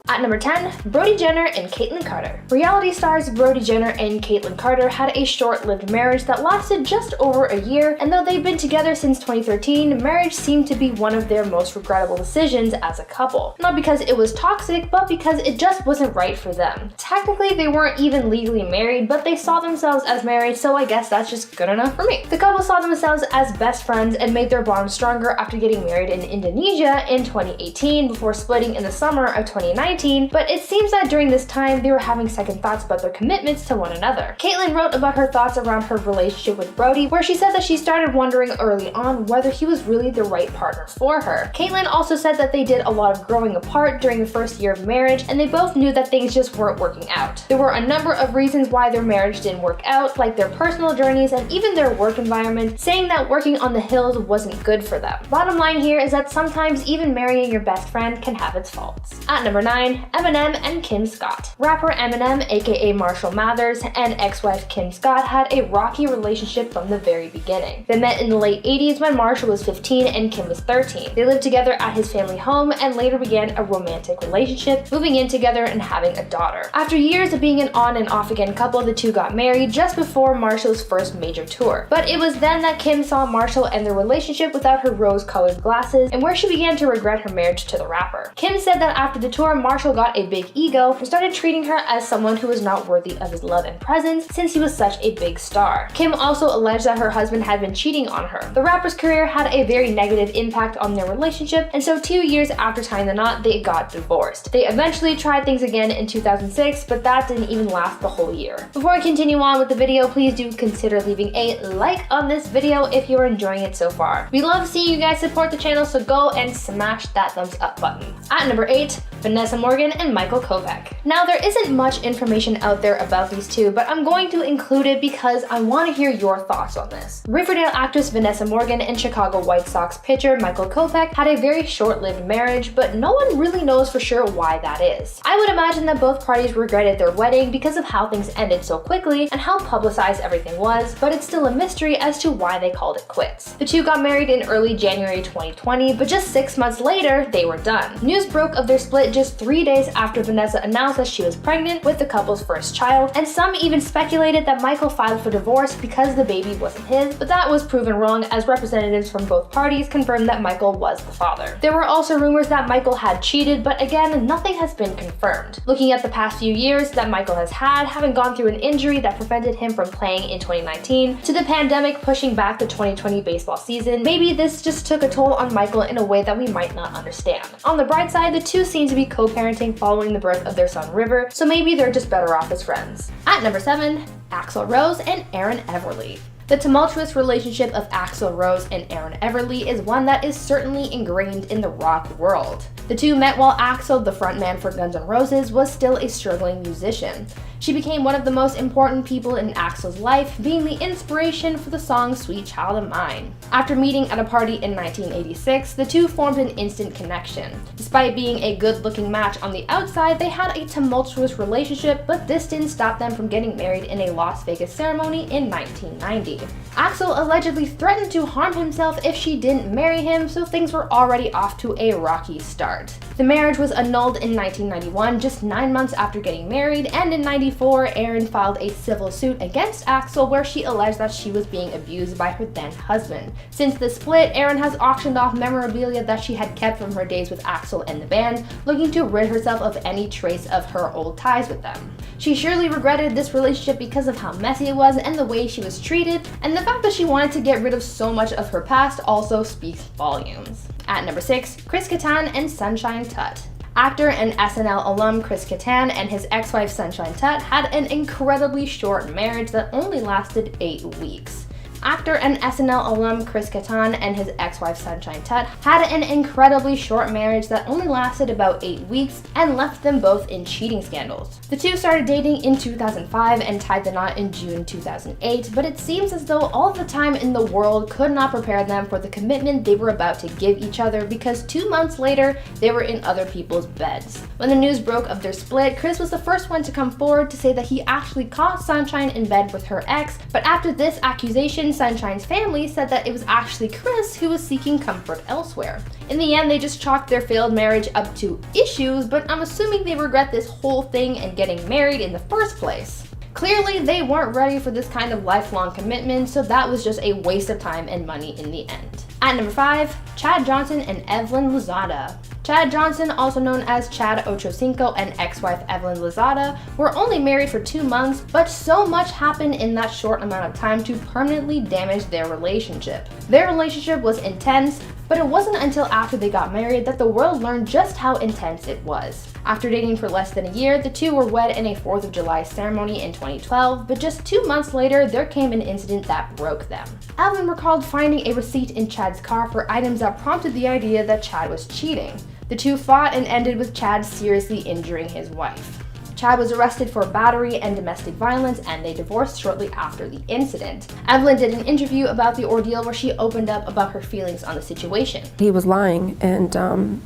At number 10, Brody Jenner and Kaitlynn Carter. Reality stars Brody Jenner and Kaitlynn Carter had a short-lived marriage that lasted just over a year, and though they've been together since 2013, marriage seemed to be one of their most regrettable decisions as a couple. Not because it was toxic, but because it just wasn't right for them. Technically, they weren't even legally married, but they saw themselves as married, so I guess that's just good enough for me. The couple saw themselves as best friends and made their bond stronger after getting married in Indonesia in 2018 before splitting in the summer of 2019. But it seems that during this time, they were having second thoughts about their commitments to one another. Kaitlynn wrote about her thoughts around her relationship with Brody, where she said that she started wondering early on whether he was really the right partner for her. Kaitlynn also said that they did a lot of growing apart during the first year of marriage, and they both knew that things just weren't working out. There were a number of reasons why their marriage didn't work out, like their personal journeys and even their work environment, saying that working on the hills wasn't good for them. Bottom line here is that sometimes even marrying your best friend can have its faults. At number 9, Eminem and Kim Scott. Rapper Eminem, aka Marshall Mathers, and ex-wife Kim Scott had a rocky relationship from the very beginning. They met in the late 80s when Marshall was 15 and Kim was 13. They lived together at his family home and later began a romantic relationship, moving in together and having a daughter. After years of being an on and off again couple, the two got married just before Marshall's first major tour. But it was then that Kim saw Marshall and their relationship without her rose-colored glasses, and where she began to regret her marriage to the rapper. Kim said that after the tour, Marshall got a big ego and started treating her as someone who was not worthy of his love and presence since he was such a big star. Kim also alleged that her husband had been cheating on her. The rapper's career had a very negative impact on their relationship, and so 2 years after tying the knot, they got divorced. They eventually tried things again in 2006, but that didn't even last the whole year. Before I continue on with the video, please do consider leaving a like on this video if you're enjoying it so far. We love seeing you guys support the channel, so go and smash that thumbs up button. At number 8, Vanessa Morgan and Michael Kovac. Now, there isn't much information out there about these two, but I'm going to include it because I want to hear your thoughts on this. Riverdale actress Vanessa Morgan and Chicago White Sox pitcher Michael Kovac had a very short-lived marriage, but no one really knows for sure why that is. I would imagine that both parties regretted their wedding because of how things ended so quickly and how publicized everything was, but it's still a mystery as to why they called it quits. The two got married in early January 2020, but just 6 months later, they were done. News broke of their split just 3 days after Vanessa announced that she was pregnant with the couple's first child, and some even speculated that Michael filed for divorce because the baby wasn't his, but that was proven wrong as representatives from both parties confirmed that Michael was the father. There were also rumors that Michael had cheated, but again, nothing has been confirmed. Looking at the past few years that Michael has had, having gone through an injury that prevented him from playing in 2019, to the pandemic pushing back the 2020 baseball season, maybe this just took a toll on Michael in a way that we might not understand. On the bright side, the two seem to be co-parenting following the birth of their son River, so maybe they're just better off as friends. At number 7, Axl Rose and Aaron Everly. The tumultuous relationship of Axl Rose and Aaron Everly is one that is certainly ingrained in the rock world. The two met while Axl, the frontman for Guns N' Roses, was still a struggling musician. She became one of the most important people in Axl's life, being the inspiration for the song Sweet Child of Mine. After meeting at a party in 1986, the two formed an instant connection. Despite being a good-looking match on the outside, they had a tumultuous relationship, but this didn't stop them from getting married in a Las Vegas ceremony in 1990. Axl allegedly threatened to harm himself if she didn't marry him, so things were already off to a rocky start. The marriage was annulled in 1991, just 9 months after getting married, and in 1994, Aaron filed a civil suit against Axl where she alleged that she was being abused by her then husband. Since the split, Aaron has auctioned off memorabilia that she had kept from her days with Axl and the band, looking to rid herself of any trace of her old ties with them. She surely regretted this relationship because of how messy it was and the way she was treated, and the fact that she wanted to get rid of so much of her past also speaks volumes. At number 6, Chris Kattan and Sunshine Tutt. Actor and SNL alum Chris Kattan and his ex-wife Sunshine Tutt had an incredibly short marriage that only lasted 8 weeks. Actor and SNL alum Chris Kattan and his ex-wife Sunshine Tutt had an incredibly short marriage that only lasted about 8 weeks and left them both in cheating scandals. The two started dating in 2005 and tied the knot in June 2008, but it seems as though all the time in the world could not prepare them for the commitment they were about to give each other, because 2 months later, they were in other people's beds. When the news broke of their split, Chris was the first one to come forward to say that he actually caught Sunshine in bed with her ex, but after this accusation, Sunshine's family said that it was actually Chris who was seeking comfort elsewhere. In the end, they just chalked their failed marriage up to issues, but I'm assuming they regret this whole thing and getting married in the first place. Clearly, they weren't ready for this kind of lifelong commitment, so that was just a waste of time and money in the end. At number 5, Chad Johnson and Evelyn Lozada. Chad Johnson, also known as Chad Ochocinco, and ex-wife Evelyn Lozada were only married for 2 months, but so much happened in that short amount of time to permanently damage their relationship. Their relationship was intense, but it wasn't until after they got married that the world learned just how intense it was. After dating for less than a year, the two were wed in a 4th of July ceremony in 2012, but just 2 months later, there came an incident that broke them. Evelyn recalled finding a receipt in Chad's car for items that prompted the idea that Chad was cheating. The two fought and ended with Chad seriously injuring his wife. Chad was arrested for battery and domestic violence, and they divorced shortly after the incident. Evelyn did an interview about the ordeal where she opened up about her feelings on the situation. He was lying, and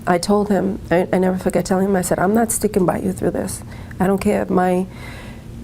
I told him, I never forget telling him, I said, I'm not sticking by you through this. I don't care if my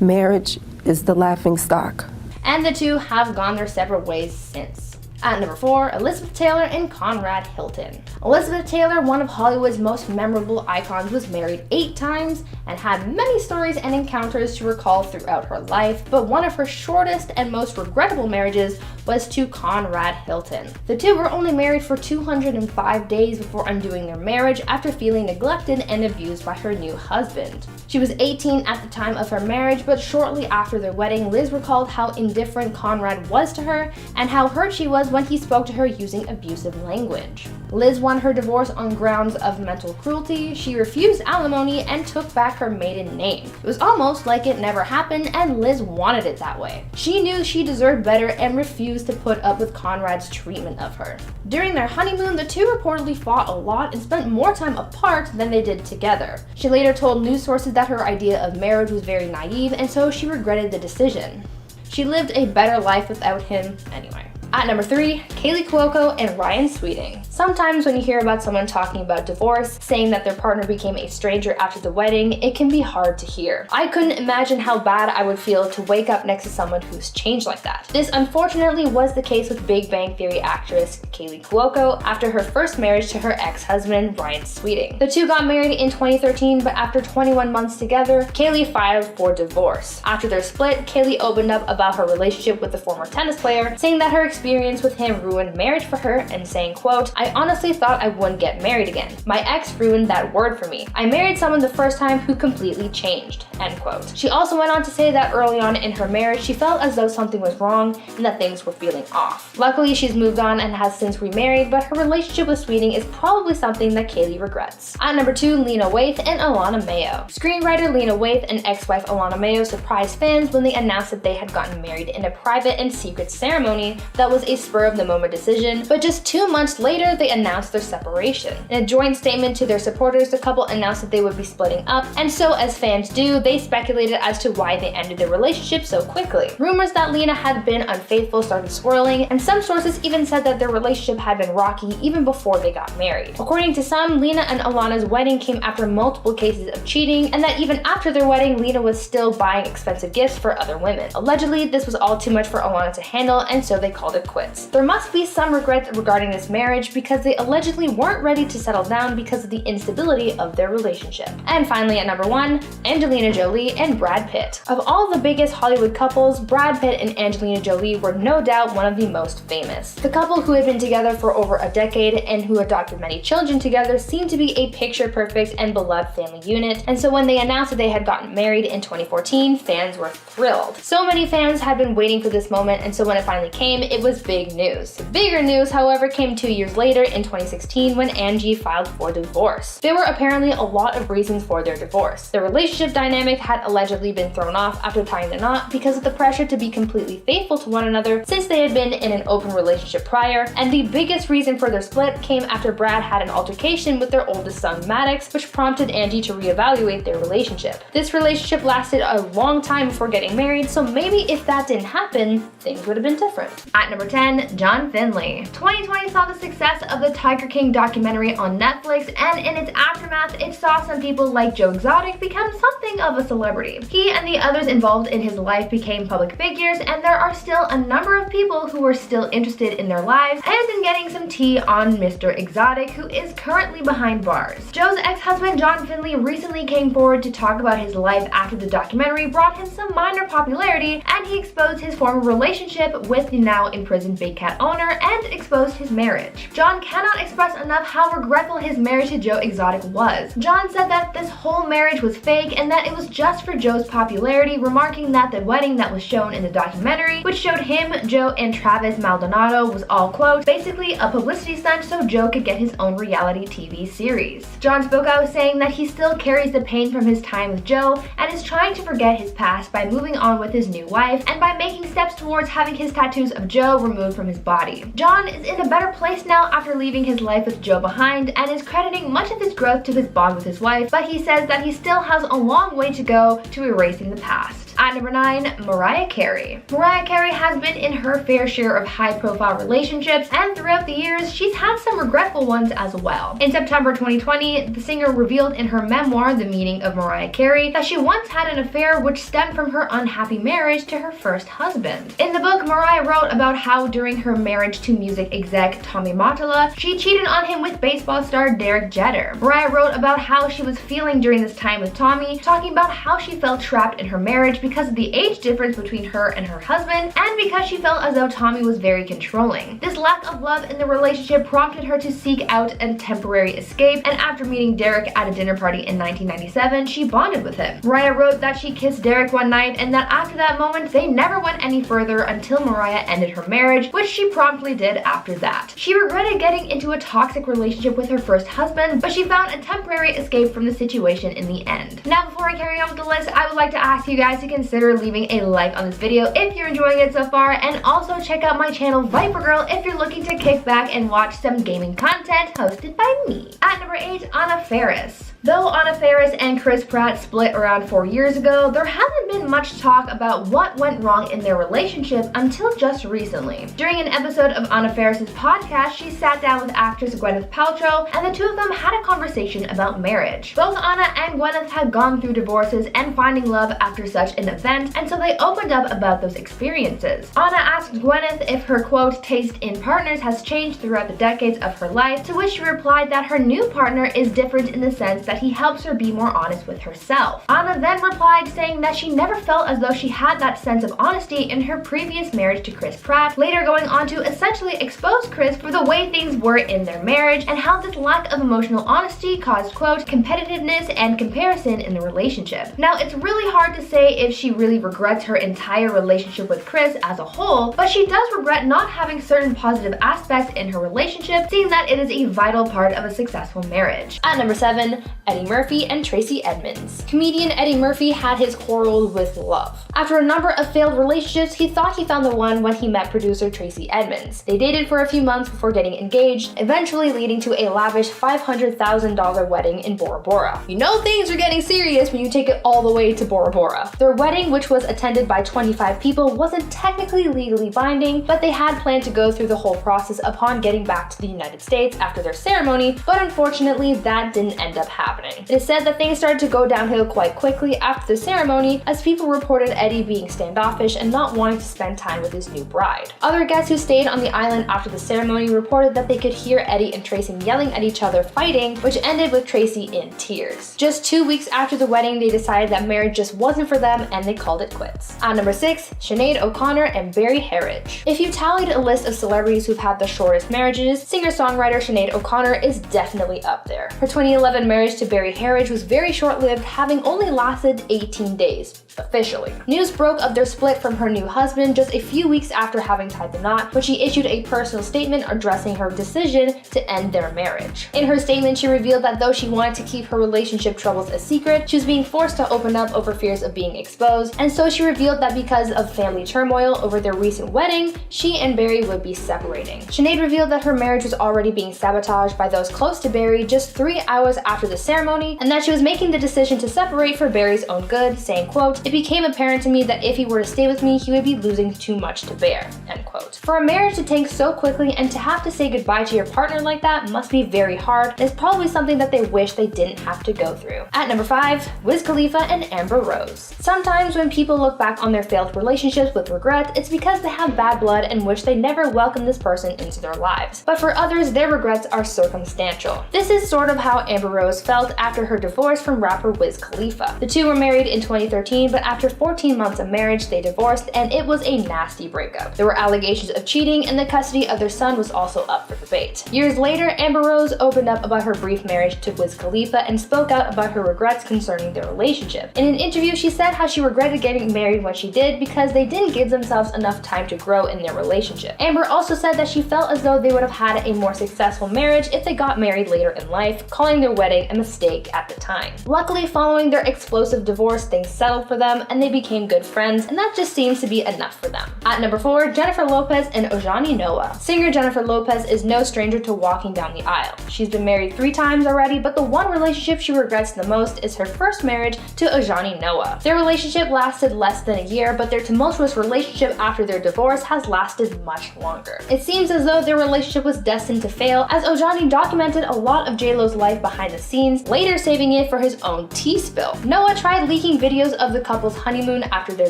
marriage is the laughing stock. And the two have gone their separate ways since. At number 4, Elizabeth Taylor and Conrad Hilton. Elizabeth Taylor, one of Hollywood's most memorable icons, was married 8 times and had many stories and encounters to recall throughout her life, but one of her shortest and most regrettable marriages was to Conrad Hilton. The two were only married for 205 days before undoing their marriage after feeling neglected and abused by her new husband. She was 18 at the time of her marriage, but shortly after their wedding, Liz recalled how indifferent Conrad was to her and how hurt she was when he spoke to her using abusive language. Liz won her divorce on grounds of mental cruelty, she refused alimony, and took back her maiden name. It was almost like it never happened, and Liz wanted it that way. She knew she deserved better and refused to put up with Conrad's treatment of her. During their honeymoon, the two reportedly fought a lot and spent more time apart than they did together. She later told news sources that her idea of marriage was very naive, and so she regretted the decision. She lived a better life without him anyway. At number 3, Kaylee Cuoco and Ryan Sweeting. Sometimes when you hear about someone talking about divorce, saying that their partner became a stranger after the wedding, it can be hard to hear. I couldn't imagine how bad I would feel to wake up next to someone who's changed like that. This unfortunately was the case with Big Bang Theory actress Kaylee Cuoco after her first marriage to her ex-husband Ryan Sweeting. The two got married in 2013, but after 21 months together, Kaylee filed for divorce. After their split, Kaylee opened up about her relationship with the former tennis player, saying that her experience with him ruined marriage for her and saying, quote, "I honestly thought I wouldn't get married again. My ex ruined that word for me. I married someone the first time who completely changed," end quote. She also went on to say that early on in her marriage, she felt as though something was wrong and that things were feeling off. Luckily, she's moved on and has since remarried, but her relationship with Sweeting is probably something that Kaylee regrets. At number 2, Lena Waithe and Alana Mayo. Screenwriter Lena Waithe and ex-wife Alana Mayo surprised fans when they announced that they had gotten married in a private and secret ceremony that was a spur-of-the-moment decision, but just 2 months later, they announced their separation. In a joint statement to their supporters, the couple announced that they would be splitting up, and so as fans do, they speculated as to why they ended their relationship so quickly. Rumors that Lena had been unfaithful started swirling, and some sources even said that their relationship had been rocky even before they got married. According to some, Lena and Alana's wedding came after multiple cases of cheating, and that even after their wedding, Lena was still buying expensive gifts for other women. Allegedly, this was all too much for Alana to handle, and so they called it quits. There must be some regret regarding this marriage because they allegedly weren't ready to settle down because of the instability of their relationship. And finally, at number 1, Angelina Jolie and Brad Pitt. Of all the biggest Hollywood couples, Brad Pitt and Angelina Jolie were no doubt one of the most famous. The couple, who had been together for over a decade and who adopted many children together, seemed to be a picture-perfect and beloved family unit, and so when they announced that they had gotten married in 2014, fans were thrilled. So many fans had been waiting for this moment, and so when it finally came, it was big news. Bigger news, however, came 2 years later in 2016 when Angie filed for divorce. There were apparently a lot of reasons for their divorce. The relationship dynamic had allegedly been thrown off after tying the knot because of the pressure to be completely faithful to one another since they had been in an open relationship prior, and the biggest reason for their split came after Brad had an altercation with their oldest son Maddox, which prompted Angie to reevaluate their relationship. This relationship lasted a long time before getting married, so maybe if that didn't happen, things would have been different. At number 10, John Finlay. 2020 saw the success success of the Tiger King documentary on Netflix, and in its aftermath, it saw some people like Joe Exotic become something of a celebrity. He and the others involved in his life became public figures, and there are still a number of people who are still interested in their lives and have been getting some tea on Mr. Exotic, who is currently behind bars. Joe's ex-husband John Finley recently came forward to talk about his life after the documentary brought him some minor popularity, and he exposed his former relationship with the now imprisoned Big Cat owner and exposed his marriage. John cannot express enough how regretful his marriage to Joe Exotic was. John said that this whole marriage was fake and that it was just for Joe's popularity, remarking that the wedding that was shown in the documentary, which showed him, Joe, and Travis Maldonado, was all, quote, basically a publicity stunt so Joe could get his own reality TV series. John spoke out saying that he still carries the pain from his time with Joe and is trying to forget his past by moving on with his new wife and by making steps towards having his tattoos of Joe removed from his body. John is in a better place now after leaving his life with Joe behind and is crediting much of his growth to his bond with his wife, but he says that he still has a long way to go to erasing the past. At number 9, Mariah Carey. Mariah Carey has been in her fair share of high-profile relationships, and throughout the years, she's had some regretful ones as well. In September 2020, the singer revealed in her memoir, The Meaning of Mariah Carey, that she once had an affair which stemmed from her unhappy marriage to her first husband. In the book, Mariah wrote about how during her marriage to music exec Tommy Mottola, she cheated on him with baseball star Derek Jeter. Mariah wrote about how she was feeling during this time with Tommy, talking about how she felt trapped in her marriage because of the age difference between her and her husband, and because she felt as though Tommy was very controlling. This lack of love in the relationship prompted her to seek out a temporary escape, and after meeting Derek at a dinner party in 1997, she bonded with him. Mariah wrote that she kissed Derek one night and that after that moment, they never went any further until Mariah ended her marriage, which she promptly did after that. She regretted getting into a toxic relationship with her first husband, but she found a temporary escape from the situation in the end. Now, before I carry on with the list, I would like to ask you guys to consider leaving a like on this video if you're enjoying it so far, and also check out my channel Viper Girl if you're looking to kick back and watch some gaming content hosted by me. At number 8, Anna Faris. Though Anna Faris and Chris Pratt split around 4 years ago, there hasn't been much talk about what went wrong in their relationship until just recently. During an episode of Anna Faris's podcast, she sat down with actress Gwyneth Paltrow, and the two of them had a conversation about marriage. Both Anna and Gwyneth had gone through divorces and finding love after such an event, and so they opened up about those experiences. Anna asked Gwyneth if her, quote, taste in partners has changed throughout the decades of her life, to which she replied that her new partner is different in the sense that he helps her be more honest with herself. Anna then replied saying that she never felt as though she had that sense of honesty in her previous marriage to Chris Pratt, later going on to essentially expose Chris for the way things were in their marriage and how this lack of emotional honesty caused, quote, competitiveness and comparison in the relationship. Now, it's really hard to say if she really regrets her entire relationship with Chris as a whole, but she does regret not having certain positive aspects in her relationship, seeing that it is a vital part of a successful marriage. At number 7, Eddie Murphy and Tracy Edmonds. Comedian Eddie Murphy had his quarrel with love. After a number of failed relationships, he thought he found the one when he met producer Tracy Edmonds. They dated for a few months before getting engaged, eventually leading to a lavish $500,000 wedding in Bora Bora. You know things are getting serious when you take it all the way to Bora Bora. Their wedding, which was attended by 25 people, wasn't technically legally binding, but they had planned to go through the whole process upon getting back to the United States after their ceremony, but unfortunately that didn't end up happening. It is said that things started to go downhill quite quickly after the ceremony, as people reported Eddie being standoffish and not wanting to spend time with his new bride. Other guests who stayed on the island after the ceremony reported that they could hear Eddie and Tracy yelling at each other fighting, which ended with Tracy in tears. Just 2 weeks after the wedding, they decided that marriage just wasn't for them and they called it quits. At number 6, Sinead O'Connor and Barry Harridge. If you tallied a list of celebrities who've had the shortest marriages, singer-songwriter Sinead O'Connor is definitely up there. Her 2011 marriage to Barry Harridge was very short-lived, having only lasted 18 days. Officially. News broke of their split from her new husband just a few weeks after having tied the knot, when she issued a personal statement addressing her decision to end their marriage. In her statement, she revealed that though she wanted to keep her relationship troubles a secret, she was being forced to open up over fears of being exposed, and so she revealed that because of family turmoil over their recent wedding, she and Barry would be separating. Sinead revealed that her marriage was already being sabotaged by those close to Barry just 3 hours after the ceremony, and that she was making the decision to separate for Barry's own good, saying, quote, "It became apparent to me that if he were to stay with me, he would be losing too much to bear," end quote. For a marriage to tank so quickly and to have to say goodbye to your partner like that must be very hard, and it's probably something that they wish they didn't have to go through. At number 5, Wiz Khalifa and Amber Rose. Sometimes when people look back on their failed relationships with regret, it's because they have bad blood and wish they never welcomed this person into their lives. But for others, their regrets are circumstantial. This is sort of how Amber Rose felt after her divorce from rapper Wiz Khalifa. The two were married in 2013, but after 14 months of marriage, they divorced, and it was a nasty breakup. There were allegations of cheating, and the custody of their son was also up for debate. Years later, Amber Rose opened up about her brief marriage to Wiz Khalifa and spoke out about her regrets concerning their relationship. In an interview, she said how she regretted getting married when she did because they didn't give themselves enough time to grow in their relationship. Amber also said that she felt as though they would have had a more successful marriage if they got married later in life, calling their wedding a mistake at the time. Luckily, following their explosive divorce, things settled for them and they became good friends, and that just seems to be enough for them. At number 4, Jennifer Lopez and Ojani Noah. Singer Jennifer Lopez is no stranger to walking down the aisle. She's been married 3 times already, but the one relationship she regrets the most is her first marriage to Ojani Noah. Their relationship lasted less than a year, but their tumultuous relationship after their divorce has lasted much longer. It seems as though their relationship was destined to fail, as Ojani documented a lot of JLo's life behind the scenes, later saving it for his own tea spill. Noah tried leaking videos of the couple's honeymoon after their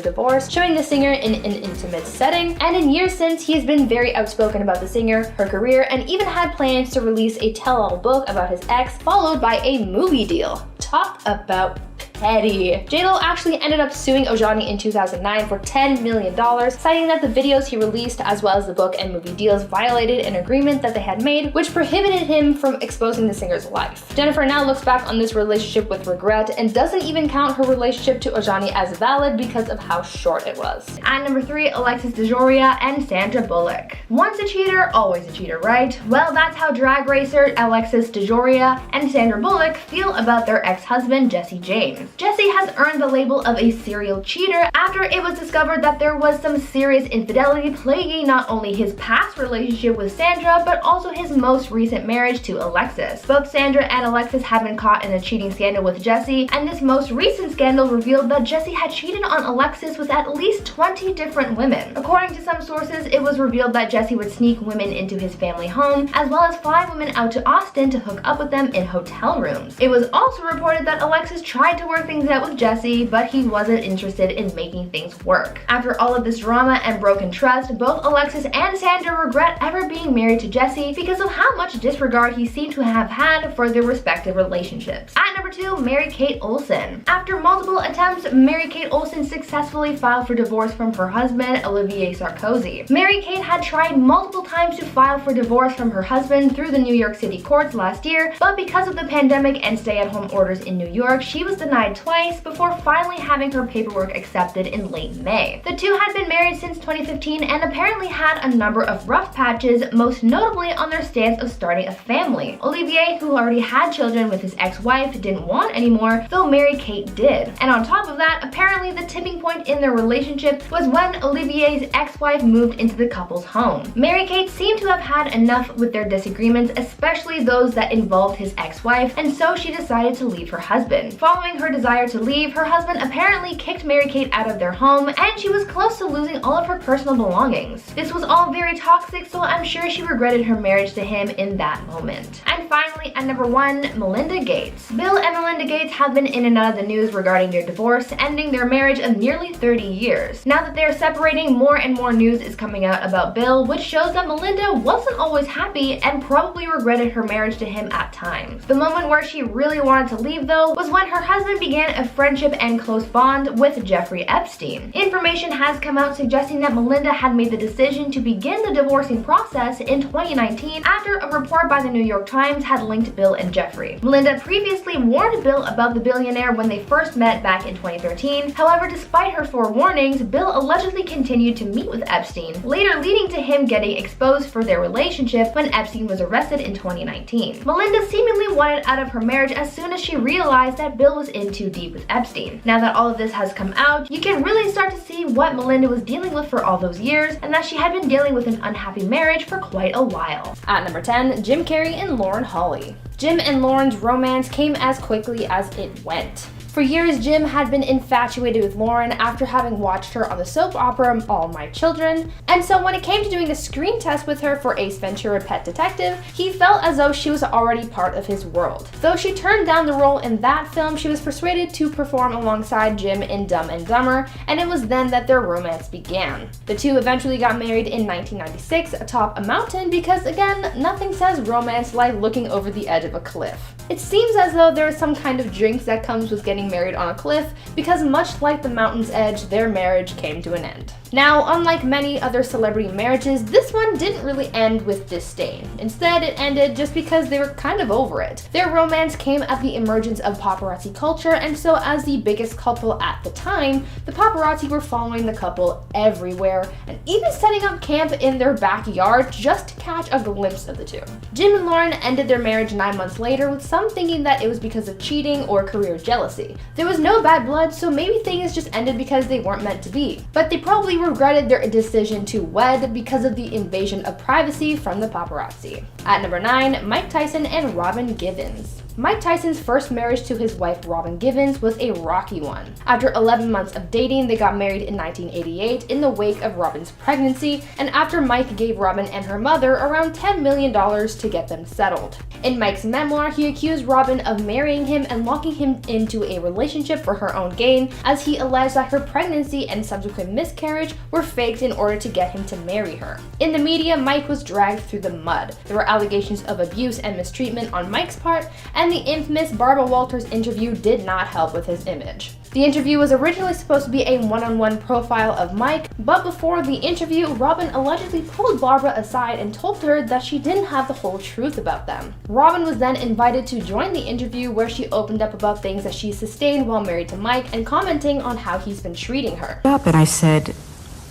divorce, showing the singer in an intimate setting, and in years since, he has been very outspoken about the singer, her career, and even had plans to release a tell-all book about his ex, followed by a movie deal. Talk about petty. JLo actually ended up suing Ojani in 2009 for $10 million, citing that the videos he released as well as the book and movie deals violated an agreement that they had made, which prohibited him from exposing the singer's life. Jennifer now looks back on this relationship with regret and doesn't even count her relationship to Ojani as valid because of how short it was. At number 3, Alexis Dejoria and Sandra Bullock. Once a cheater, always a cheater, right? Well, that's how drag racer Alexis Dejoria and Sandra Bullock feel about their ex-husband Jesse James. Jesse has earned the label of a serial cheater after it was discovered that there was some serious infidelity plaguing not only his past relationship with Sandra, but also his most recent marriage to Alexis. Both Sandra and Alexis have been caught in a cheating scandal with Jesse, and this most recent scandal revealed that Jesse had cheated on Alexis with at least 20 different women. According to some sources, it was revealed that Jesse would sneak women into his family home, as well as fly women out to Austin to hook up with them in hotel rooms. It was also reported that Alexis tried to work things out with Jesse, but he wasn't interested in making things work. After all of this drama and broken trust, both Alexis and Sandra regret ever being married to Jesse because of how much disregard he seemed to have had for their respective relationships. At number 2, Mary-Kate Olsen. After multiple attempts, Mary-Kate Olsen successfully filed for divorce from her husband, Olivier Sarkozy. Mary-Kate had tried multiple times to file for divorce from her husband through the New York City courts last year, but because of the pandemic and stay-at-home orders in New York, she was denied twice before finally having her paperwork accepted in late May. The two had been married since 2015 and apparently had a number of rough patches, most notably on their stance of starting a family. Olivier, who already had children with his ex-wife, didn't want anymore, though Mary-Kate did. And on top of that, apparently the tipping point in their relationship was when Olivier's ex-wife moved into the couple's home. Mary-Kate seemed to have had enough with their disagreements, especially those that involved his ex-wife, and so she decided to leave her husband. Following her desire to leave, her husband apparently kicked Mary-Kate out of their home, and she was close to losing all of her personal belongings. This was all very toxic, so I'm sure she regretted her marriage to him in that moment. And finally, at number 1, Melinda Gates. Bill and Melinda Gates have been in and out of the news regarding their divorce, ending their marriage of nearly 30 years. Now that they're separating, more and more news is coming out about Bill, which shows that Melinda wasn't always happy and probably regretted her marriage to him at times. The moment where she really wanted to leave, though, was when her husband began a friendship and close bond with Jeffrey Epstein. Information has come out suggesting that Melinda had made the decision to begin the divorcing process in 2019 after a report by the New York Times had linked Bill and Jeffrey. Melinda previously warned Bill about the billionaire when they first met back in 2013. However, despite her forewarnings, Bill allegedly continued to meet with Epstein, later leading to him getting exposed for their relationship when Epstein was arrested in 2019. Melinda seemingly wanted out of her marriage as soon as she realized that Bill was in too deep with Epstein. Now that all of this has come out, you can really start to see what Melinda was dealing with for all those years, and that she had been dealing with an unhappy marriage for quite a while. At number 10, Jim Carrey and Lauren Holly. Jim and Lauren's romance came as quickly as it went. For years, Jim had been infatuated with Lauren after having watched her on the soap opera All My Children, and so when it came to doing a screen test with her for Ace Ventura: Pet Detective, he felt as though she was already part of his world. Though she turned down the role in that film, she was persuaded to perform alongside Jim in Dumb and Dumber, and it was then that their romance began. The two eventually got married in 1996 atop a mountain because, again, nothing says romance like looking over the edge of a cliff. It seems as though there is some kind of jinx that comes with getting married on a cliff, because much like the mountain's edge, their marriage came to an end. Now, unlike many other celebrity marriages, this one didn't really end with disdain. Instead, it ended just because they were kind of over it. Their romance came at the emergence of paparazzi culture, and so as the biggest couple at the time, the paparazzi were following the couple everywhere, and even setting up camp in their backyard just to catch a glimpse of the two. Jim and Lauren ended their marriage 9 months later, with some thinking that it was because of cheating or career jealousy. There was no bad blood, so maybe things just ended because they weren't meant to be. But they probably regretted their decision to wed because of the invasion of privacy from the paparazzi. At number 9, Mike Tyson and Robin Givens. Mike Tyson's first marriage to his wife Robin Givens was a rocky one. After 11 months of dating, they got married in 1988 in the wake of Robin's pregnancy, and after Mike gave Robin and her mother around $10 million to get them settled. In Mike's memoir, he accused Robin of marrying him and locking him into a relationship for her own gain, as he alleged that her pregnancy and subsequent miscarriage were faked in order to get him to marry her. In the media, Mike was dragged through the mud. There were allegations of abuse and mistreatment on Mike's part, and the infamous Barbara Walters interview did not help with his image. The interview was originally supposed to be a one-on-one profile of Mike, but before the interview, Robin allegedly pulled Barbara aside and told her that she didn't have the whole truth about them. Robin was then invited to join the interview, where she opened up about things that she sustained while married to Mike and commenting on how he's been treating her. And I said,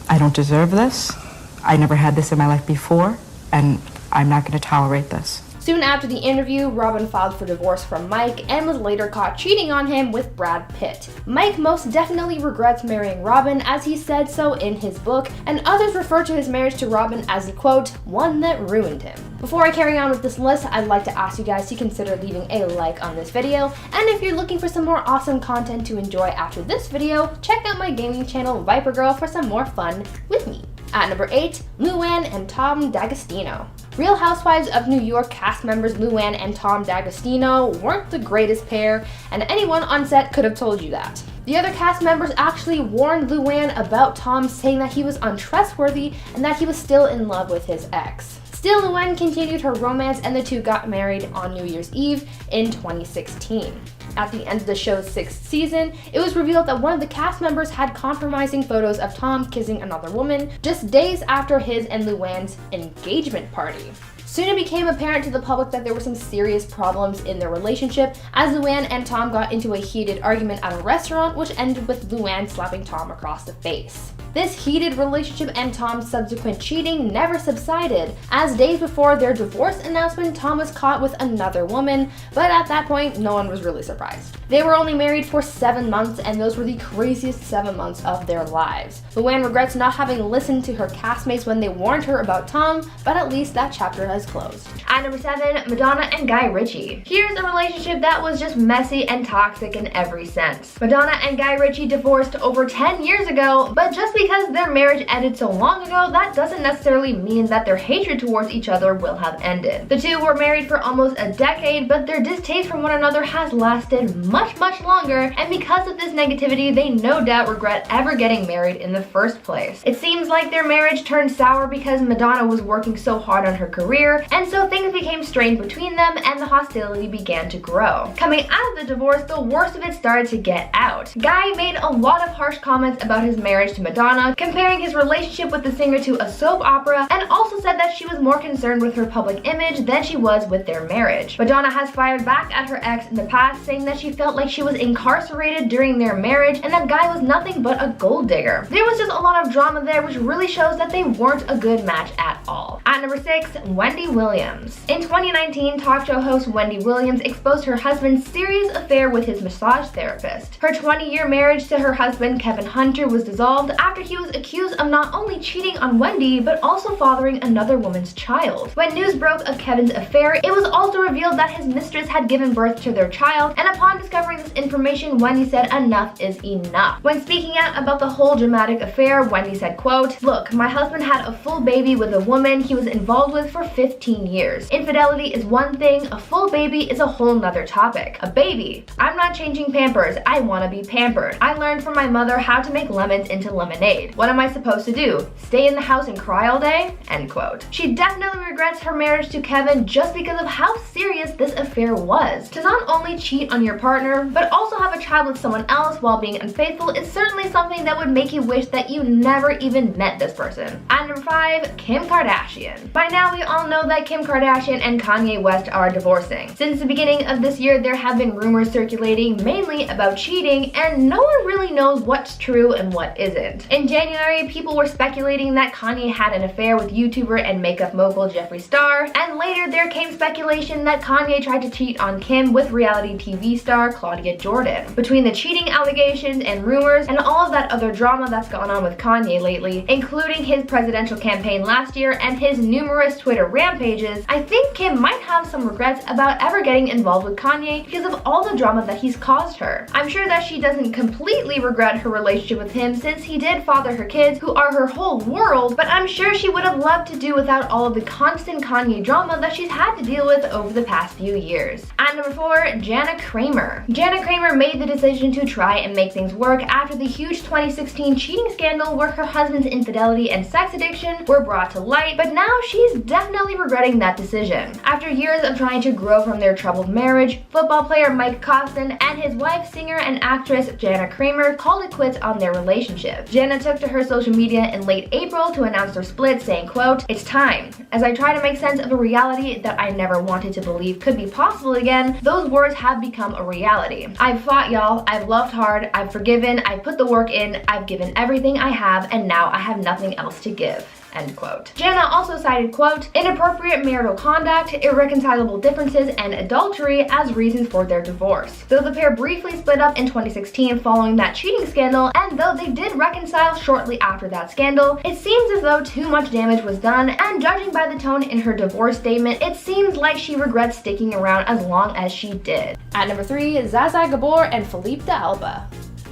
I don't deserve this. I never had this in my life before, and I'm not going to tolerate this. Soon after the interview, Robin filed for divorce from Mike and was later caught cheating on him with Brad Pitt. Mike most definitely regrets marrying Robin, as he said so in his book, and others refer to his marriage to Robin as the quote, one that ruined him. Before I carry on with this list, I'd like to ask you guys to consider leaving a like on this video, and if you're looking for some more awesome content to enjoy after this video, check out my gaming channel Viper Girl for some more fun with me. At number 8, Luann and Tom D'Agostino. Real Housewives of New York cast members Luann and Tom D'Agostino weren't the greatest pair, and anyone on set could have told you that. The other cast members actually warned Luann about Tom, saying that he was untrustworthy and that he was still in love with his ex. Still, Luann continued her romance, and the two got married on New Year's Eve in 2016. At the end of the show's 6th season, it was revealed that one of the cast members had compromising photos of Tom kissing another woman just days after his and Luann's engagement party. Soon it became apparent to the public that there were some serious problems in their relationship, as Luann and Tom got into a heated argument at a restaurant, which ended with Luann slapping Tom across the face. This heated relationship and Tom's subsequent cheating never subsided, as days before their divorce announcement, Tom was caught with another woman, but at that point, no one was really surprised. They were only married for 7 months, and those were the craziest 7 months of their lives. Luann regrets not having listened to her castmates when they warned her about Tom, but at least that chapter has closed. At number 7, Madonna and Guy Ritchie. Here's a relationship that was just messy and toxic in every sense. Madonna and Guy Ritchie divorced over 10 years ago, but just because their marriage ended so long ago, that doesn't necessarily mean that their hatred towards each other will have ended. The two were married for almost a decade, but their distaste for one another has lasted much longer, and because of this negativity, they no doubt regret ever getting married in the first place. It seems like their marriage turned sour because Madonna was working so hard on her career, and so things became strained between them and the hostility began to grow. Coming out of the divorce, the worst of it started to get out. Guy made a lot of harsh comments about his marriage to Madonna, comparing his relationship with the singer to a soap opera, and also said that she was more concerned with her public image than she was with their marriage. Madonna has fired back at her ex in the past, saying saying that she felt like she was incarcerated during their marriage and that guy was nothing but a gold digger. There was just a lot of drama there, which really shows that they weren't a good match at all. At number 6, Wendy Williams. In 2019, talk show host Wendy Williams exposed her husband's serious affair with his massage therapist. Her 20-year marriage to her husband, Kevin Hunter, was dissolved after he was accused of not only cheating on Wendy, but also fathering another woman's child. When news broke of Kevin's affair, it was also revealed that his mistress had given birth to their child, and upon discovering this information, Wendy said enough is enough. When speaking out about the whole dramatic affair, Wendy said, quote, "Look, my husband had a full baby with a woman he was involved with for 15 years. Infidelity is one thing, a full baby is a whole nother topic. A baby. I'm not changing Pampers, I want to be pampered. I learned from my mother how to make lemons into lemonade. What am I supposed to do? Stay in the house and cry all day?" End quote. She definitely regrets her marriage to Kevin just because of how serious this affair was. To not only cheat on your partner, but also have a child with someone else while being unfaithful is certainly something that would make you wish that you never even met this person. At number 5, Kim Kardashian. By now, we all know that Kim Kardashian and Kanye West are divorcing. Since the beginning of this year, there have been rumors circulating mainly about cheating, and no one really knows what's true and what isn't. In January, people were speculating that Kanye had an affair with YouTuber and makeup mogul Jeffree Star, and later there came speculation that Kanye tried to cheat on Kim with reality TV star Claudia Jordan. Between the cheating allegations and rumors and all of that other drama that's gone on with Kanye lately, including his presidential campaign last year and his numerous Twitter rampages, I think Kim might have some regrets about ever getting involved with Kanye because of all the drama that he's caused her. I'm sure that she doesn't completely regret her relationship with him since he did father her kids, who are her whole world, but I'm sure she would have loved to do without all of the constant Kanye drama that she's had to deal with over the past few years. At number 4, Jana Kramer. Jana Kramer made the decision to try and make things work after the huge 2016 cheating scandal where her husband's infidelity and sex addiction were brought to light, but now she's definitely regretting that decision. After years of trying to grow from their troubled marriage, football player Mike Costin and his wife, singer and actress Jana Kramer, called it quits on their relationship. Jana took to her social media in late April to announce their split, saying, quote, "It's time. As I try to make sense of a reality that I never wanted to believe could be possible again, those words have become a reality. I've fought, y'all. I've loved hard. I've forgiven. I've put the work in. I've given everything I have, and now I have nothing else to give." End quote. Jana also cited, quote, "inappropriate marital conduct, irreconcilable differences, and adultery as reasons for their divorce." Though the pair briefly split up in 2016 following that cheating scandal, and though they did reconcile shortly after that scandal, it seems as though too much damage was done, and judging by the tone in her divorce statement, it seems like she regrets sticking around as long as she did. At number 3, Zsa Gabor and Philippe D'Alba.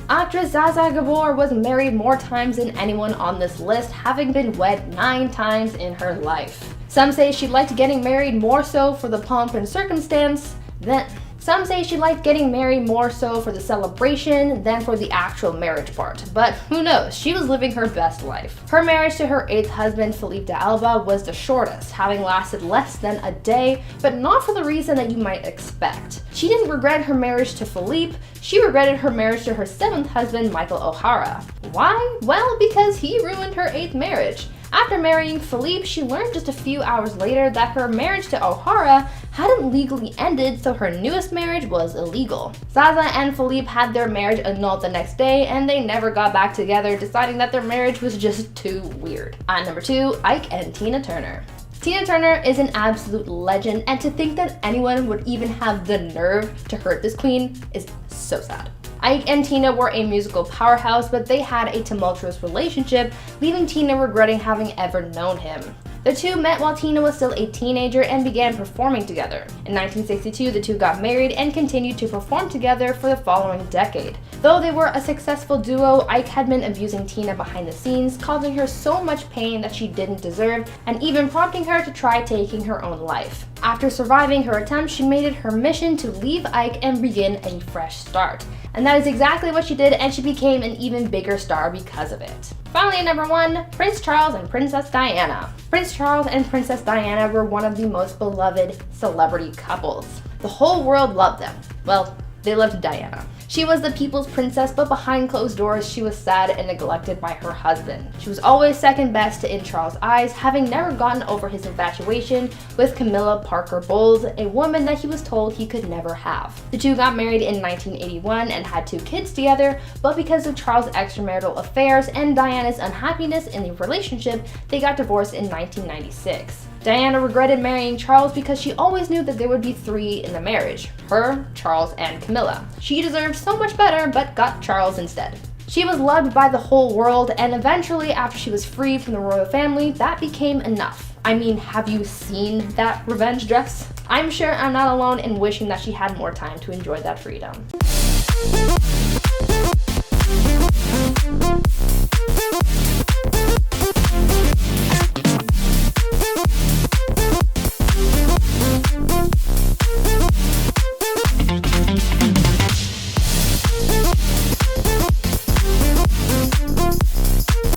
Actress Zsa Gabor was married more times than anyone on this list, having been wed 9 times in her life. Some say she liked getting married more so for the pomp and circumstance than Some say she liked getting married more so for the celebration than for the actual marriage part, but who knows, she was living her best life. Her marriage to her 8th husband, Philippe D'Alba, was the shortest, having lasted less than a day, but not for the reason that you might expect. She didn't regret her marriage to Philippe, she regretted her marriage to her 7th husband, Michael O'Hara. Why? Well, because he ruined her 8th marriage. After marrying Philippe, she learned just a few hours later that her marriage to O'Hara hadn't legally ended, so her newest marriage was illegal. Zsa and Philippe had their marriage annulled the next day, and they never got back together, deciding that their marriage was just too weird. At number 2, Ike and Tina Turner. Tina Turner is an absolute legend, and to think that anyone would even have the nerve to hurt this queen is so sad. Ike and Tina were a musical powerhouse, but they had a tumultuous relationship, leaving Tina regretting having ever known him. The two met while Tina was still a teenager and began performing together. In 1962, the two got married and continued to perform together for the following decade. Though they were a successful duo, Ike had been abusing Tina behind the scenes, causing her so much pain that she didn't deserve, and even prompting her to try taking her own life. After surviving her attempt, she made it her mission to leave Ike and begin a fresh start. And that is exactly what she did, and she became an even bigger star because of it. Finally, at number 1, Prince Charles and Princess Diana. Prince Charles and Princess Diana were one of the most beloved celebrity couples. The whole world loved them. Well, They loved Diana. She was the people's princess, but behind closed doors, she was sad and neglected by her husband. She was always second best in Charles' eyes, having never gotten over his infatuation with Camilla Parker Bowles, a woman that he was told he could never have. The two got married in 1981 and had 2 kids together, but because of Charles' extramarital affairs and Diana's unhappiness in the relationship, they got divorced in 1996. Diana regretted marrying Charles because she always knew that there would be 3 in the marriage: her, Charles, and Camilla. She deserved so much better, but got Charles instead. She was loved by the whole world, and eventually, after she was freed from the royal family, that became enough. I mean, have you seen that revenge dress? I'm sure I'm not alone in wishing that she had more time to enjoy that freedom.